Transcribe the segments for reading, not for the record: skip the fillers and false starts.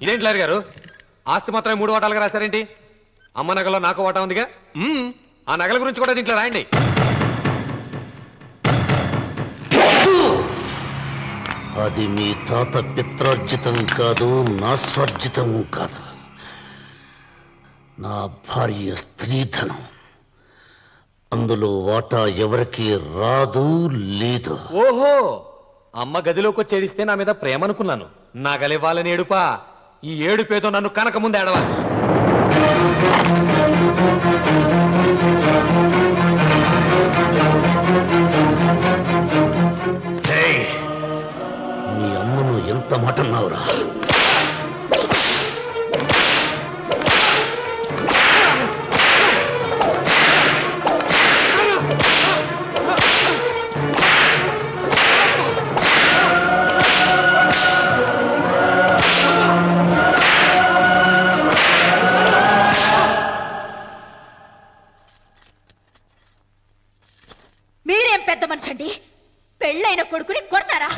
ఇదేంటి లాయర్ గారు, ఆస్తి మాత్రమే 3 వాటాలుగా రాశారేంటి? అమ్మ నగలో నాకు వాటా ఉందిగా. ఆ నగల గురించి కూడా దీంట్లో రాయండి. అది మీ తాత పిత్రార్జితం కాదు, నా స్వర్జితం కాదు. నా భార్య స్త్రీధనం. అందులో వాటా ఎవరికి రాదు లేదు. ఓహో, అమ్మ గదిలోకి వచ్చేడిస్తే నా మీద ప్రేమ అనుకున్నాను. నగలివ్వాలని ఏడుపా. ఈ ఏడుపేదో నన్ను కనక ముందు ఏడవాలి. నీ అమ్మను ఎంత మాట అన్నావురా? మీరేం పెద్ద మనిషి అండి? పెళ్ళైన కొడుకుని కొడతారా?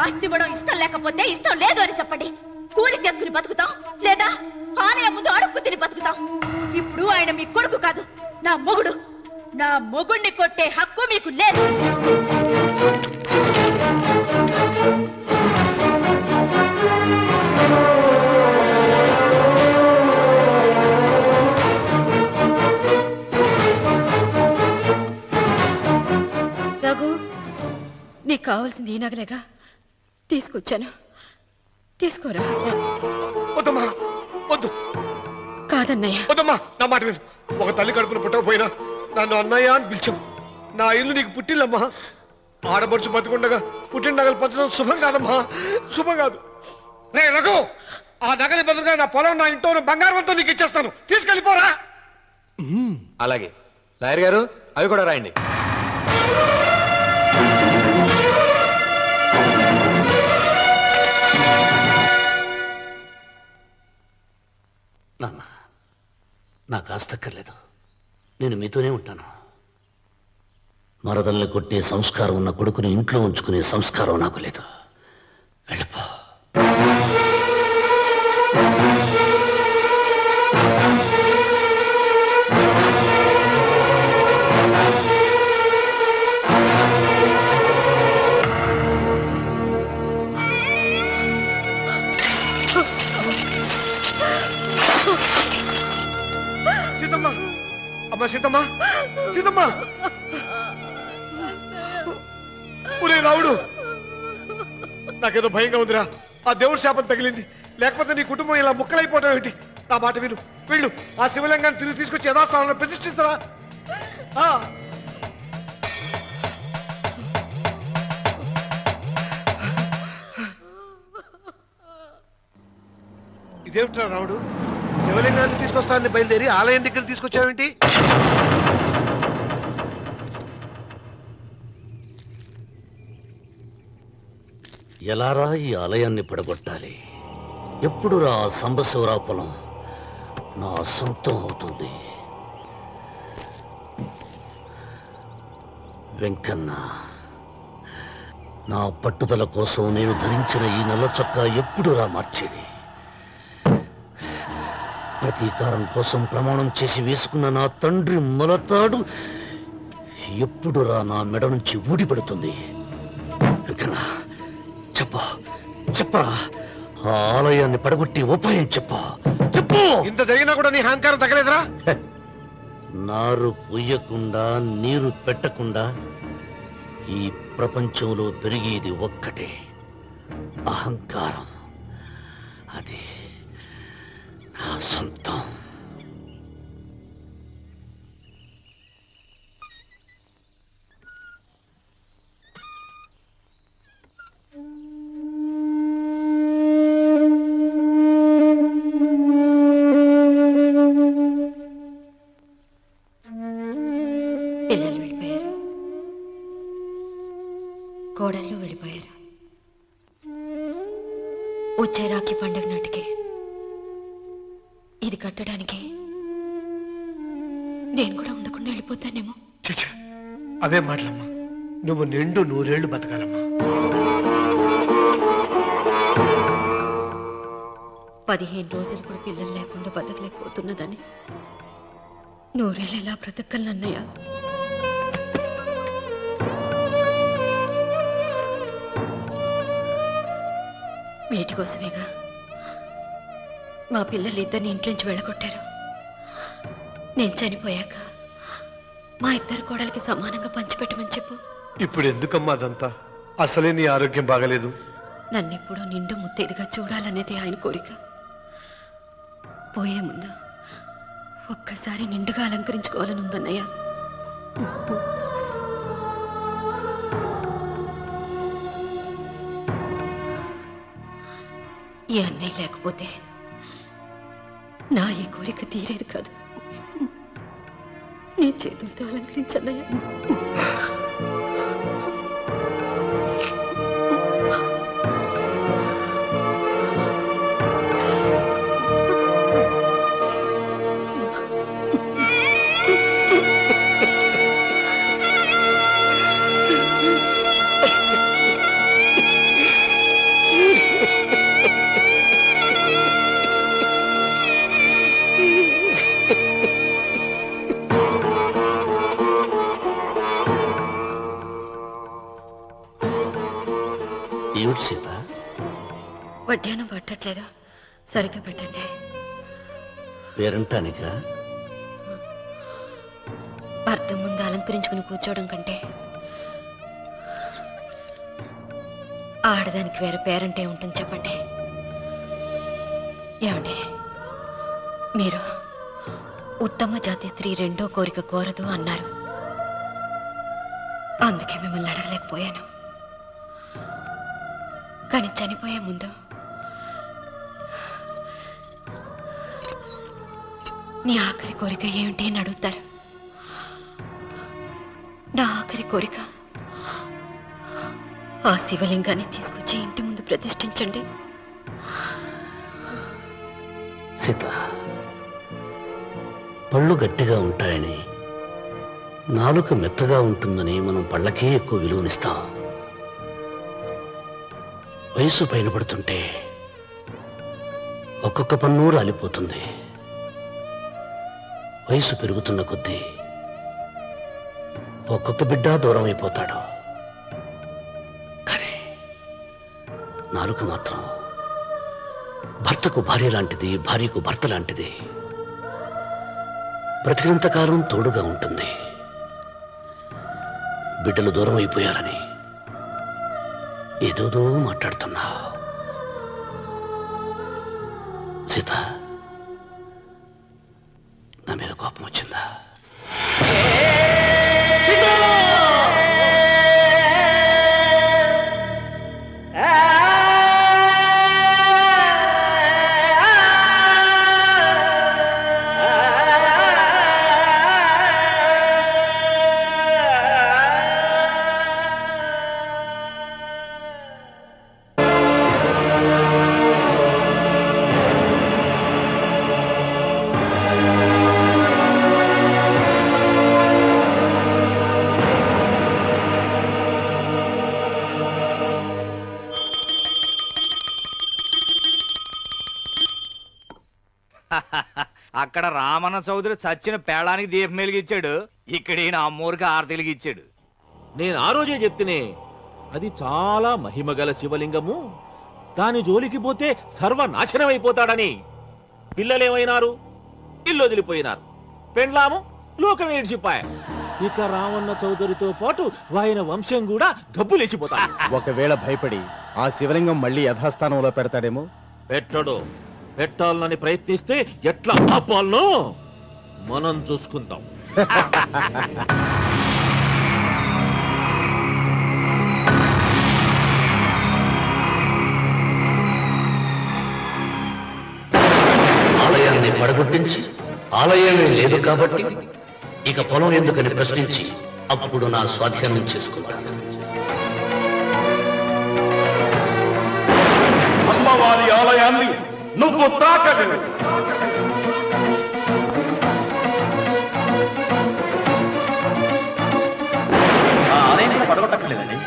ఆస్తి ఇవ్వడం ఇష్టం లేకపోతే ఇష్టం లేదు అని చెప్పండి. కూలి చేసుకుని బతుకుతాం, లేదా ఆలయం ముందు అడుక్కు తిని బతుకుతాం. ఇప్పుడు ఆయన మీ కొడుకు కాదు, నా మొగుడు. నా మొగుడిని కొట్టే హక్కు మీకు లేదు. రఘు, నీకు కావాల్సింది ఈ నగలేగా, తీసుకొచ్చాను. తీసుకోరా. వద్దమ్మా, వద్దు. కాదన్నయ్య. వద్దమ్మా, నా మాట విను. ఒక తల్లి కడుపును పుట్టకపోయినా నన్ను అన్నయ్య అని పిలిచావు. నా ఇల్లు నీకు పుట్టిల్లమ్మా. ఆడపడుచు బతుకుండగా పుట్టిన నగలు పంచడం శుభం కాదమ్మా, శుభం కాదు. రే రఘు, ఆ నగలి బదులుగా నా పొలం, నా ఇంట్లో బంగారంతో నీకు ఇచ్చేస్తాను. తీసుకెళ్ళిపోరా. అలాగే లాయర్ గారు, అవి కూడా రాయండి. నాన్న, నాకు ఆస్తక్కర్లేదు. నేను మీతోనే ఉంటాను. మరదల్ని కొట్టే సంస్కారం ఉన్న కొడుకుని ఇంట్లో ఉంచుకునే సంస్కారం నాకు లేదు. వెళ్ళిపో. సీతమ్మ, అమ్మా సీతమ్మ, సీతమ్మ. ఒరే రావుడు, నాకేదో భయంగా ఉందిరా. ఆ దేవుడి శాపం తగిలింది. లేకపోతే నీ కుటుంబం ఇలా ముక్కలైపోవటం ఏంటి? నా మాట విను, వీళ్ళు ఆ శివలింగాన్ని తిరిగి తీసుకొచ్చి యథాస్థానంలో ప్రతిష్ఠించరా. ఇదేమిట్రా రావుడు, శివలింగాన్ని తీసుకొస్తానని బయలుదేరి ఆలయం దగ్గర తీసుకొచ్చావేంటి? ఎలారా ఈ ఆలయాన్ని పడగొట్టాలి? ఎప్పుడు రా సంబశివరా పొలం నా సొంతం అవుతుంది? వెంకన్న, నా పట్టుదల కోసం నేను ధరించిన ఈ నల్ల చొక్కా ఎప్పుడురా మార్చేది? ప్రతీకారం కోసం ప్రమాణం చేసి వేసుకున్న నా తండ్రి మొలతాడు ఎప్పుడురా నా మెడ నుంచి ఊడిపడుతుంది? వెంకన్న, చెప్పరా, ఆ ఆలయాన్ని పడగొట్టి ఉపాయం చెప్పు. ఇంత జరిగినా కూడా నీ అహంకారం తగ్గలేదురా? నారు పొయ్యకుండా నీరు పెట్టకుండా ఈ ప్రపంచంలో పెరిగేది ఒక్కటే, అహంకారం. అది నా సొంతం. పిల్లలు వెళ్ళిపోయారు, కోడళ్ళు వెళ్ళిపోయారు. వచ్చే రాఖీ పండుగ నాటికి ఇది కట్టడానికి నేను కూడా ఉండకుండా వెళ్ళిపోతానేమో. అవే మాటలమ్మా. నువ్వు నిండు 100 ఏళ్ళు బతకాలమ్మా. 15 రోజులు కూడా పిల్లలు లేకుండా బతకలేకపోతున్నదని నూరేళ్ళెలా బ్రతకలన్నయ్య. వీటి కోసమేగా మా పిల్లలు ఇద్దరిని ఇంట్లోంచి వెళ్ళగొట్టారు. నేను చనిపోయాక మా ఇద్దరు కోడలికి సమానంగా పంచిపెట్టమని చెప్పు. ఇప్పుడు ఎందుకమ్మా అదంతా? అసలే నీ ఆరోగ్యం బాగలేదు. నన్నెప్పుడూ నిండు ముత్తైదుగా చూడాలనేది ఆయన కోరిక. పోయే ముందు ఒక్కసారి నిండుగా అలంకరించుకోవాలని ఉందన్నయ్య. ఈ అన్నయ్య లేకపోతే నా ఈ కోరిక తీరేది కాదు. నీ చేతులతో అలంకరించన్నయ్య. ఏమిటి సీత? వడ్డానం పట్టట్లేదా? సరిగ్గా పెట్టండి. పేరంటానిక భర్త ముందు అలంకరించుకుని కూర్చోవడం కంటే ఆడదానికి వేరే పేరంటే ఉంటుంది చెప్పండి. ఏమండి, మీరు ఉత్తమ జాతి స్త్రీ రెండో కోరిక కోరదు అన్నారు. అందుకే మిమ్మల్ని అడగలేకపోయాను. కానీ చనిపోయే ముందు నీ ఆఖరి కోరిక ఏమిటి అని అడుగుతారు. నా ఆఖరి కోరిక ఆ శివలింగాన్ని తీసుకొచ్చి ఇంటి ముందు ప్రతిష్ఠించండి. సీత, పళ్ళు గట్టిగా ఉంటాయని, నాలుక మెత్తగా ఉంటుందని మనం పళ్ళకే ఎక్కువ విలువనిస్తాం. వయసు పైన పడుతుంటే ఒక్కొక్క పన్ను రాలిపోతుంది. వయసు పెరుగుతున్న కొద్దీ ఒక్కొక్క బిడ్డ దూరం అయిపోతాడు. కానీ నాలుక మాత్రం భర్తకు భార్య లాంటిది, భార్యకు భర్త లాంటిది. బ్రతికినంతకాలం తోడుగా ఉంటుంది. బిడ్డలు దూరం అయిపోయారని ఏదోదో మాట్లాడుతున్నా. సీత, నా మీద కోపం వచ్చిందా? అక్కడ రామన్న చౌదరి చచ్చిన పేళానికి దీపం వెలిగించాడు. ఇక్కడ ఈయన అమ్మూరికి ఆరతి వెలిగించాడు. నేను ఆ రోజే చెప్తేనే అది చాలా మహిమగల శివలింగము, దాని జోలికి పోతే సర్వనాశనం అయిపోతాడని. పిల్లలేమైనారు? ఇల్లు వదిలిపోయినారు. పెండ్లాము లోకం ఏడ్చిపాయ. ఇక రామన్న చౌదరితో పాటు ఆయన వంశం కూడా గబ్బులేచిపోతాడు. ఒకవేళ భయపడి ఆ శివలింగం మళ్ళీ యథాస్థానంలో పెడతాడేమో. పెట్టడు. పెట్టాలని ప్రయత్నిస్తే ఎట్లా ఆపాలనో మనం చూసుకుందాం. ఆలయాన్ని పడగొట్టించి ఆలయమే లేదు కాబట్టి ఇక పొలం ఎందుకని ప్రశ్నించి అప్పుడు నా స్వాధీనం చేసుకున్నాను. అమ్మవారి ఆలయాన్ని నువ్వు తాకదు. ఆ ఆలయాన్ని పడగొట్టట్లేదండి.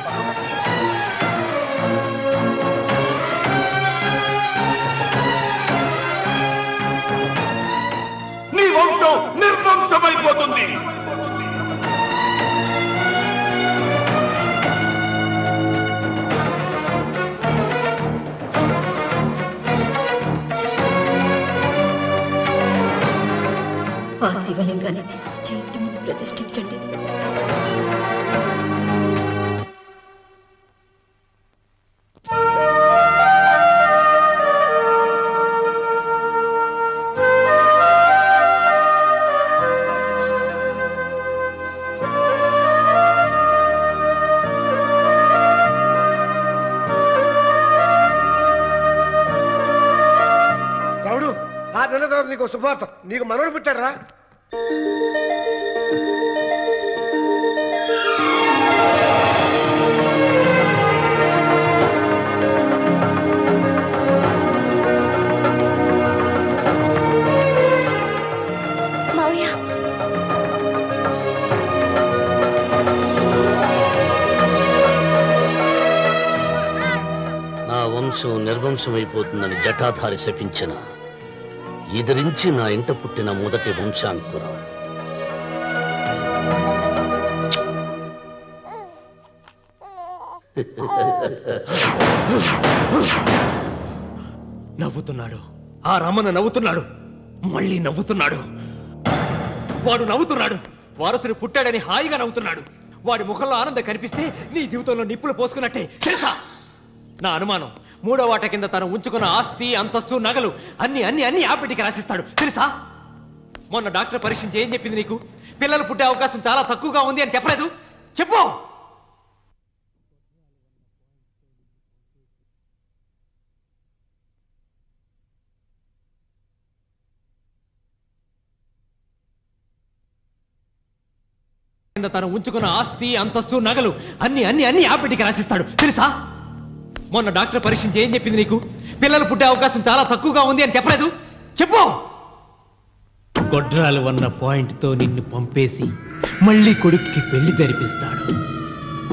పడిపోతుంది. ఆ శివలింగాన్ని తీసుకొచ్చి ఇంటి ముందు ప్రతిష్ఠించండి. రావుడు 6 నెలల తర్వాత నీకు శుభార్త, నీకు మనవడు పుట్టాడురా. మావయ్య, నా వంశం నిర్వంశమైపోతుందని జటాధారి శపించిన ఎదిరించి నా ఇంట పుట్టిన మొదటి వంశాంకురం. నవ్వుతున్నాడు. ఆ రమణ నవ్వుతున్నాడు. మళ్ళీ నవ్వుతున్నాడు. వాడు నవ్వుతున్నాడు. వారసుని పుట్టాడని హాయిగా నవ్వుతున్నాడు. వాడి ముఖంలో ఆనందం కనిపిస్తే నీ జీవితంలో నిప్పులు పోసుకున్నట్టే తెలుసా? నా అనుమానం 3వ వాట కింద తను ఉంచుకున్న ఆస్తి, అంతస్తు, నగలు అన్ని అన్ని అన్ని ఆ పెಟ್ಟಿకి రాసిస్తాడు తెలుసా? మొన్న డాక్టర్ పరీక్షించి ఏం చెప్పింది నీకు? పిల్లలు పుట్టే అవకాశం చాలా తక్కువగా ఉంది అని చెప్పలేదు? చెప్పు. తను ఉంచుకున్న ఆస్తి, అంతస్తు, నగలు అన్ని అన్ని అన్ని ఆ పెಟ್ಟಿకి రాసిస్తాడు తెలుసా? మొన్న డాక్టర్ పరీక్షించి ఏం చెప్పింది నీకు? పిల్లలు పుట్టే అవకాశం చాలా తక్కువగా ఉంది అని చెప్పలేదు? చెప్పు. గొడ్రాలు అన్న పాయింట్తో నిన్ను పంపేసి మళ్ళీ కొడుక్కి పెళ్లి జరిపిస్తాడు.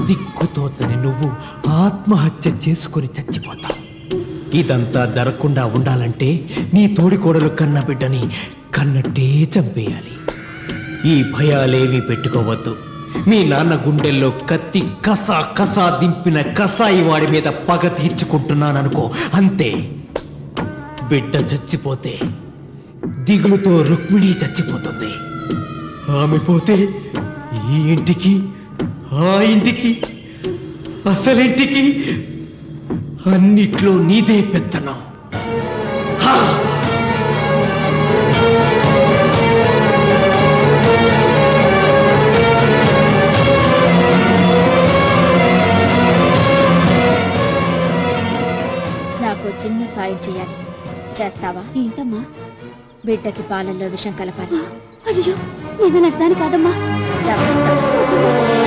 దిక్కుతోచని నువ్వు ఆత్మహత్య చేసుకుని చచ్చిపోతావు. ఇదంతా జరగకుండా ఉండాలంటే నీ తోడికోడలు కన్న బిడ్డని కన్నట్టే చంపేయాలి. ఈ భయాలేవి పెట్టుకోవద్దు. మీ నాన్న గుండెల్లో కత్తి కసా కసా దింపిన కసాయి వాడి మీద పగ తీర్చుకుంటున్నాననుకో, అంతే. బిడ్డ చచ్చిపోతే దిగులుతో రుక్మిణి చచ్చిపోతుంది. ఆమె పోతే ఈ ఇంటికి, ఆ ఇంటికి, అసలింటికి అన్నిట్లో నీదే పెత్తనం. హా! నాకు చిన్న సాయం చేయాలి. చేస్తావా? ఏంటమ్మా? బిడ్డకి పాలల్లో విషం కలపాలి. అయ్యో, నేను అర్థాన్ని కాదమ్మా. డబ్బిస్తా.